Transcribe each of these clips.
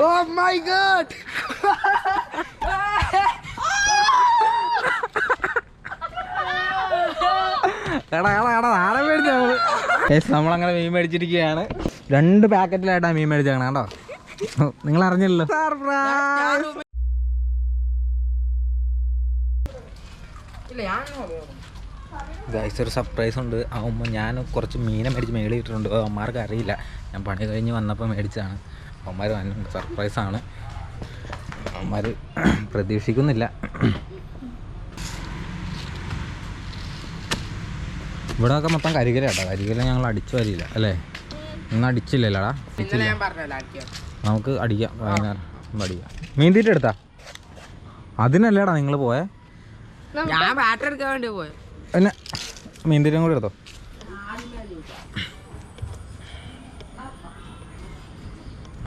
Oh my god! നമ്മളങ്ങനെ മീൻ മേടിച്ചിരിക്കുകയാണ്. 2 പാക്കറ്റിലായിട്ടാണ് മീൻ മേടിച്ചേക്കണം കേട്ടോ. നിങ്ങൾ അറിഞ്ഞില്ലല്ലോ. ഗൈസ് ഒരു സർപ്രൈസ് ഉണ്ട്. ആവുമ്പോൾ ഞാൻ കുറച്ച് മീനെ മേടിച്ച് മേളിയിട്ടുണ്ട്. അവന്മാർക്ക് അറിയില്ല, ഞാൻ പണി കഴിഞ്ഞ് വന്നപ്പോൾ മേടിച്ചതാണ്. അവന്മാർ വന്നിട്ടുണ്ട്, സർപ്രൈസാണ്. അവന്മാർ പ്രതീക്ഷിക്കുന്നില്ല. ഇവിടെയൊക്കെ മൊത്തം കരികല കേട്ടോ. കരികല ഞങ്ങൾ അടിച്ചു വരില്ല അല്ലേ? ഇന്ന് അടിച്ചില്ലല്ലോടാ. നമുക്ക് അടിക്കാം, വൈകുന്നേരം അടിക്കാം. മീൻ തീറ്റ എടുത്താ? അതിനല്ലേടാ നിങ്ങൾ പോയേ? ഞാൻ ബാറ്ററി എടുക്കാൻ വേണ്ടി പോയ. പിന്നെ മീൻ തീറ്റയും കൂടി എടുത്തോ.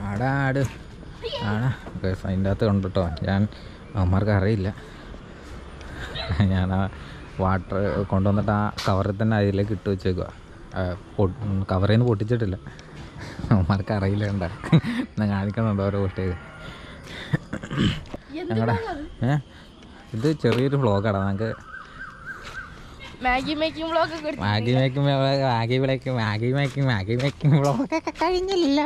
ആടാട് ആടാ അതിൻ്റെ അകത്ത് കണ്ടിട്ടോ. ഞാൻ അവന്മാർക്ക് അറിയില്ല. ഞാൻ ആ വാട്ടർ കൊണ്ടുവന്നിട്ട് ആ കവറിൽ തന്നെ അതിലേക്ക് ഇട്ട് വെച്ചേക്കുക. കവറിൽ നിന്ന് പൊട്ടിച്ചിട്ടില്ല. അവന്മാർക്ക് അറിയില്ല. കണ്ട എന്നാൽ കാണിക്കുന്നുണ്ടോ ഓരോ പൊട്ടി ചെയ്ത്. ഞങ്ങളുടെ ഇത് ചെറിയൊരു വ്ളോഗാണ്. നമുക്ക് മാഗി മേക്കിംഗ് വ്ളോഗൊക്കെ കഴിഞ്ഞില്ല.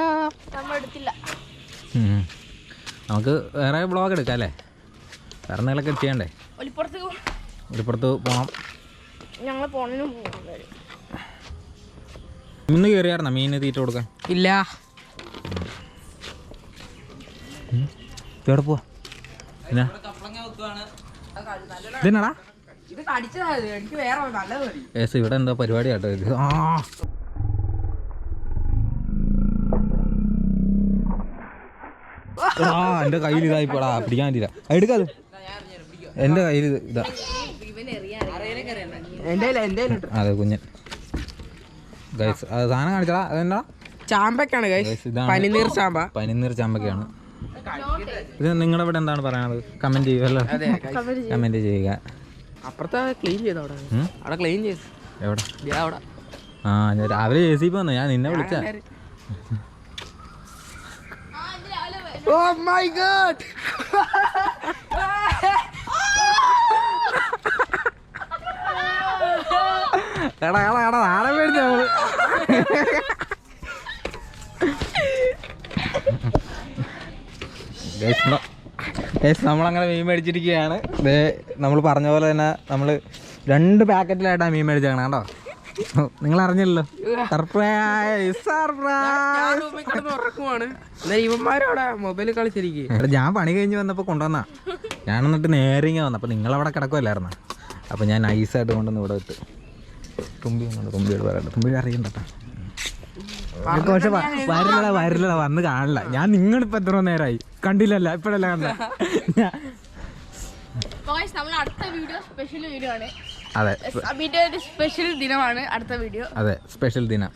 നമുക്ക് വേറെ വ്ളോഗ് എടുക്കാം അല്ലേ? വേറെ എന്തെങ്കിലുമൊക്കെ ചെയ്യണ്ടേ? ഒലിപ്പുറത്ത് പോകണം. ഇന്ന് കയറിയായിരുന്നോ മീന് തീറ്റ കൊടുക്കാൻ? ഇല്ല. എവിടെ പോവാ? ഇതെന്നാടാ? ഇവിടെ എന്താ പരിപാടി കേട്ടോ ഇത്. എന്റെ കയ്യിൽ ഇതായിപ്പോടാ, പിടിക്കാൻ പറ്റില്ല. എടുക്കാത്, എന്റെ കയ്യിൽ ഇതാ. അതെ കുഞ്ഞൻ. ഗൈസ് അത് സാധനം കാണിച്ചടാ. അതെന്താ? ചാമ്പക്കാണ് പനിനീർ ചാമ്പ. പനിനീർ ചാമ്പക്കയാണ് ഇത്. നിങ്ങളുടെ ഇവിടെ എന്താണ് പറയാനുള്ളത്? കമന്റ് ചെയ്യുമല്ലോ. കമന്റ് ചെയ്യുക. അപ്പുറത്തെ ക്ലീൻ ചെയ്തോ? അവിടെ ക്ലീൻ ചെയ്തു. എവിടെ? ആ ഞാൻ രാവിലെ JCB വന്നു. ഞാൻ നിന്നെ വിളിച്ച. Oh my god! എടാ നാളെ മേടിച്ചോ. നമ്മളങ്ങനെ മീൻ മേടിച്ചിരിക്കുകയാണ്. നമ്മൾ പറഞ്ഞ പോലെ തന്നെ നമ്മൾ 2 പാക്കറ്റിലായിട്ടാണ് മീൻ മേടിച്ചേക്കണം കേട്ടോ. നിങ്ങൾ അറിഞ്ഞില്ലല്ലോ. മൊബൈൽ കളിച്ചിരിക്കും. ഞാൻ പണി കഴിഞ്ഞ് വന്നപ്പോൾ കൊണ്ടുവന്നാ. ഞാൻ എന്നിട്ട് നേരെ ഇങ്ങനെ വന്നു. അപ്പോൾ നിങ്ങളവിടെ കിടക്കുമല്ലായിരുന്ന. അപ്പോൾ ഞാൻ നൈസായിട്ട് കൊണ്ടുവന്ന് ഇവിടെ ഇട്ട്. തുമ്പിയോട് പറയാം. തുമ്പിയോട് അറിയണ്ട കേട്ടോ. പക്ഷെ വരില്ല വന്ന് കാണില്ല. ഞാൻ നിങ്ങളിപ്പോൾ എത്ര നേരമായി കണ്ടില്ലല്ല? ഇപ്പോഴല്ല കണ്ട. അതെ സ്പെഷ്യൽ ദിനമാണ് അടുത്ത വീഡിയോ. അതെ സ്പെഷ്യൽ ദിനം.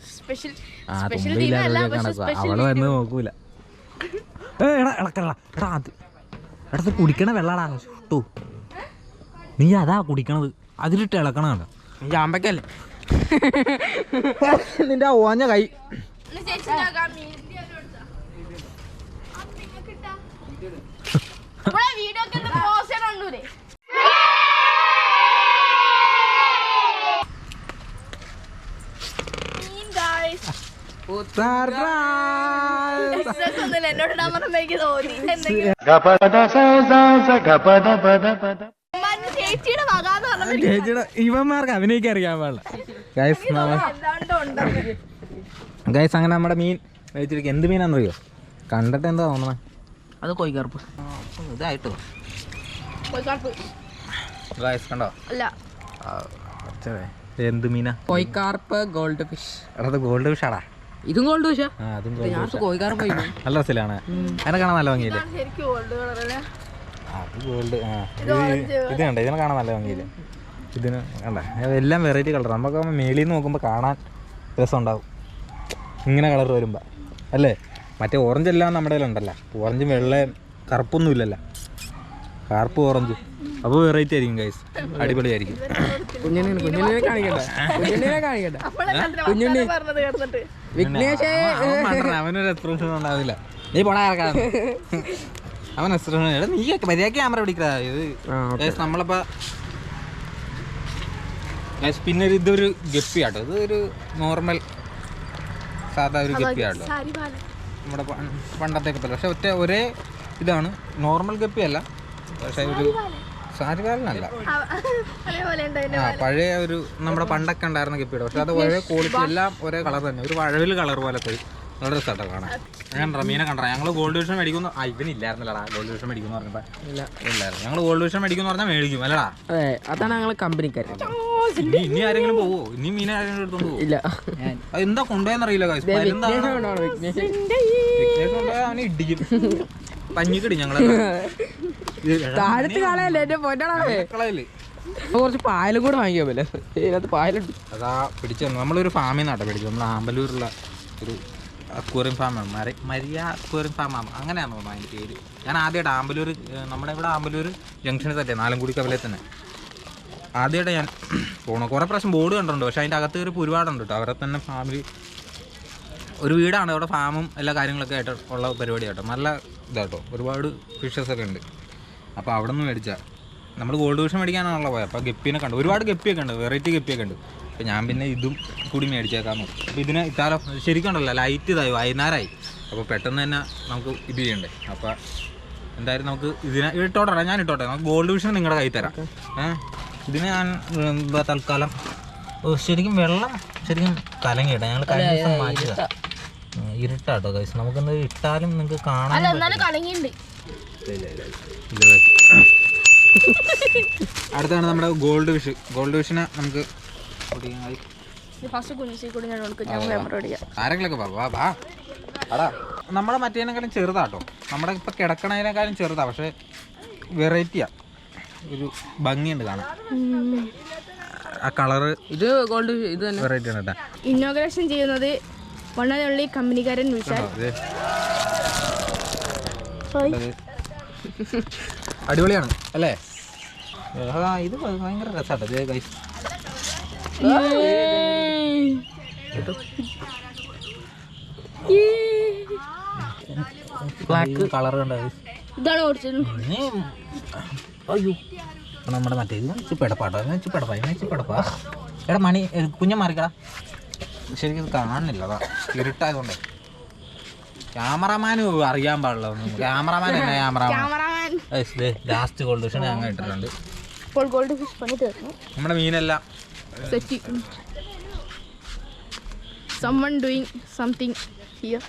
അവള് വന്ന് നോക്കൂല. എടാ കുടിക്കണ വെള്ളാടാ ട്ടോ. നീ അതാ കുടിക്കണത്. അതിലിട്ട് ഇളക്കണ ചാമ്പക്കല്ലേ നിന്റെ ഓഞ്ഞ കൈ. ചേച്ചിയുടെ ഇവന്മാർക്ക് അഭിനയിക്കാൻ അറിയാൻ പാടില്ല. ഗൈസ് അങ്ങനെ നമ്മുടെ മീൻ വെച്ചിരിക്കും. എന്ത് മീനാണെന്നറിയോ? കണ്ടിട്ട് എന്താ തോന്നണേ? അത് കോഴിക്കാർപ്പ്. ഇതായിട്ടോ ഗൈസ് കണ്ടോ? എന്ത് മീനാ? കോഴിക്കാർപ്പ് ഗോൾഡ് ഫിഷ്. എടാ ഗോൾഡ് ഫിഷ് ആടാ. ഇതും ഗോൾഡ് ഫിഷാ? കോഴിക്കാർപ്പ് നല്ല രസത്തിലാണ്. അതിനെ കാണാൻ നല്ല ഭംഗിയില്ലേ? അത് ഗോൾഡ്. ഇത് കണ്ട, ഇതിനെ കാണാൻ നല്ല ഭംഗിയില്ലേ? ഇതിന് കണ്ട എല്ലാം വെറൈറ്റി കളർ. നമുക്ക് മേളിൽ നിന്ന് നോക്കുമ്പോൾ കാണാൻ രസം ഉണ്ടാവും ഇങ്ങനെ കളർ വരുമ്പോൾ അല്ലേ? മറ്റേ ഓറഞ്ച് എല്ലാം നമ്മുടെ കയ്യിലുണ്ടല്ലോ. ഓറഞ്ചും വെള്ളയും കറുപ്പൊന്നും ഇല്ലല്ലോ. കറുപ്പ് ഓറഞ്ച്. അപ്പോൾ വെറൈറ്റി ആയിരിക്കും ഗൈസ്, അടിപൊളിയായിരിക്കും. വിഘ്നേഷേ അവനൊരു എക്സ്പ്രഷൻ ഉണ്ടാവില്ല. നീ പോടാ ഇറക്കാൻ. അവൻ എക്സ്പ്രഷൻ നീ മര്യാദ ക്യാമറ പിടിക്കാ. ഇത് നമ്മളിപ്പോ പിന്നെ ഇതൊരു ഗപ്പിയാട്ടോ. ഇതൊരു നോർമൽ സാധാ ഒരു ഗപ്പിയാട്ടോ. നമ്മുടെ പണ്ടത്തേക്ക് പോലെ. പക്ഷെ ഒരേ ഇതാണ്. നോർമൽ ഗപ്പിയല്ല, പക്ഷെ ഒരു സാരിവാലനല്ല. പഴയ ഒരു നമ്മുടെ പണ്ടൊക്കെ ഉണ്ടായിരുന്ന ഗപ്പിയുടെ. പക്ഷെ അത് ഒരേ ക്വാളിറ്റി എല്ലാം ഒരേ കളർ തന്നെ. ഒരു വഴവിൽ കളർ പോലത്തെ വളരെ രസമായിട്ടോ കാണാൻ. ഞാൻ മീനെ കണ്ടാ. ഞങ്ങൾ ഗോൾഡ് വിഷൻ മേടിക്കുന്നു. ഇവനില്ലായിരുന്നല്ലടാ ഗോൾഡ് വിഷൻ മേടിക്കുന്നു പറഞ്ഞപ്പോ. ഇല്ലായിരുന്നു. ഞങ്ങൾ ഗോൾഡ് വിഷൻ മേടിക്കുന്നു പറഞ്ഞാൽ മേടിക്കും അല്ലടാ. അതാണ് ഞങ്ങൾ കമ്പനിക്കാർ. ഇനി ആരെങ്കിലും പോവോ? ഇനി മീനെ ആരെങ്കിലും എടുത്തോണ്ട് പോകും? ഇല്ല. എന്താ കൊണ്ടുപോയെന്നറിയില്ല. അവനെ ഇടിക്കും. പഞ്ഞിക്കടി ഞങ്ങളെ താഴത്ത് കളയല്ലേ എന്റെ പൊന്നടാവേ. കളയല്ലേ. കുറച്ച് പായലും കൂടെ വാങ്ങിയോ പോലെ. ഇതിനകത്ത് പായലുണ്ട്. അതാ പിടിച്ചു. നമ്മളൊരു ഫാമിൽ നിന്നാട്ടോ പിടിച്ചു. നമ്മൾ ആമ്പലൂരുള്ള ഒരു അക്വേറിയം ഫാമാണ്. മരിയ അക്വേറിയം ഫാമാണ് അങ്ങനെയാണെന്ന് തോന്നുന്നു അതിൻ്റെ പേര്. ഞാൻ ആദ്യമായിട്ട് ആമ്പലൂർ, നമ്മുടെ ഇവിടെ ആമ്പലൂർ ജംഗ്ഷനിൽ തന്നെ നാലംകുടി കവലയിൽ തന്നെ ആദ്യമായിട്ട് ഞാൻ പോകണം. കുറേ പ്രാവശ്യം ബോർഡ് കണ്ടിട്ടുണ്ട്. പക്ഷേ അതിൻ്റെ അകത്ത് കയറിപ്പോൾ ഒരുപാടുണ്ട് കേട്ടോ. അവരെ തന്നെ ഫാമിലി ഒരു വീടാണ്. അവിടെ ഫാമും എല്ലാ കാര്യങ്ങളൊക്കെ ആയിട്ട് ഉള്ള പരിപാടി കേട്ടോ. നല്ല ഇതാട്ടോ. ഒരുപാട് ഫിഷസ് ഒക്കെ ഉണ്ട്. അപ്പോൾ അവിടെ നിന്ന് മേടിച്ചാൽ നമ്മൾ ഗോൾഡ് ഫിഷ് മേടിക്കാനാണല്ലോ പോയത്. അപ്പോൾ ഗപ്പിനെ കണ്ടു. ഒരുപാട് ഗപ്പിയൊക്കെ ഉണ്ട്, വെറൈറ്റി ഗപ്പിയൊക്കെ ഉണ്ട്. അപ്പോൾ ഞാൻ പിന്നെ ഇതും കൂടി മേടിച്ചേക്കാമെന്ന് നോക്കും. അപ്പോൾ ഇതിന് ഇത്താലോ ശരിക്കും ഉണ്ടല്ലോ ലൈറ്റ് ഇതായി വൈകുന്നേരമായി. അപ്പോൾ പെട്ടെന്ന് തന്നെ നമുക്ക് ഇത് ചെയ്യണ്ടേ. അപ്പോൾ എന്തായാലും നമുക്ക് ഇതിനെ ഇട്ടോട്ടെ. ഞാൻ ഇട്ടോട്ടെ. നമുക്ക് ഗോൾഡ് ഫിഷിന് നിങ്ങളുടെ കൈ തരാം. ഇതിന് ഞാൻ തൽക്കാലം ശരിക്കും വെള്ളം ശരിക്കും കലങ്ങിയിട്ടാ. ഞങ്ങൾ കഴിഞ്ഞ ദിവസം മാറ്റിയതാണ്. ഇരുട്ടാട്ടോ കൈസ്. നമുക്കൊന്ന് ഇട്ടാലും നിങ്ങൾക്ക് കാണാൻ. അടുത്താണ് നമ്മുടെ ഗോൾഡ് ഫിഷ്. ഗോൾഡ് ഫിഷിനെ നമുക്ക് ആരെങ്കിലൊക്കെ അടാ. നമ്മുടെ മറ്റേതിനേക്കാളും ചെറുതാട്ടോ. നമ്മുടെ ഇപ്പം കിടക്കണതിനേക്കാളും ചെറുതാ. പക്ഷെ വെറൈറ്റിയാ. ഒരു ഭംഗിയുണ്ട് കാണാൻ. ആ കളറ് ഇത് ഗോൾഡ് ഇത് തന്നെ വെറൈറ്റി ആണ് കേട്ടോ. ഇന്നോഗ്രേഷൻ ചെയ്യുന്നത് വണ്ണുള്ളി കമ്പനിക്കാരൻ വിശാൽ. അടിപൊളിയാണ് അല്ലേ? ഇത് ഭയങ്കര രസമാട്ടോ ഗൈസ്. ബ്ലാക്ക് കളർ കണ്ടോ? ഇതാണ് ഓടിച്ചത്. അയ്യോ നമ്മുടെ മറ്റേ ഇത് ചിപ്പടപ്പാട്ടോ. ചിപ്പടപ്പാ. എടാ മണി കുഞ്ഞൻ മാറിക്കടാ. ശരിക്കും ഇത് കാണുന്നില്ല. അതാ ഇരുട്ടായതുകൊണ്ടേ. ക്യാമറമാന് അറിയാൻ പാടില്ല. ക്യാമറമാൻ തന്നെ ക്യാമറമാൻ. ലാസ്റ്റ് ഗോൾഡ് ഫിഷ് ഞങ്ങൾ ഇട്ടിട്ടുണ്ട്. ഗോൾഡ് ഫിഷ് പണി തീർന്നു. നമ്മുടെ മീനെല്ലാം set. Someone doing something here.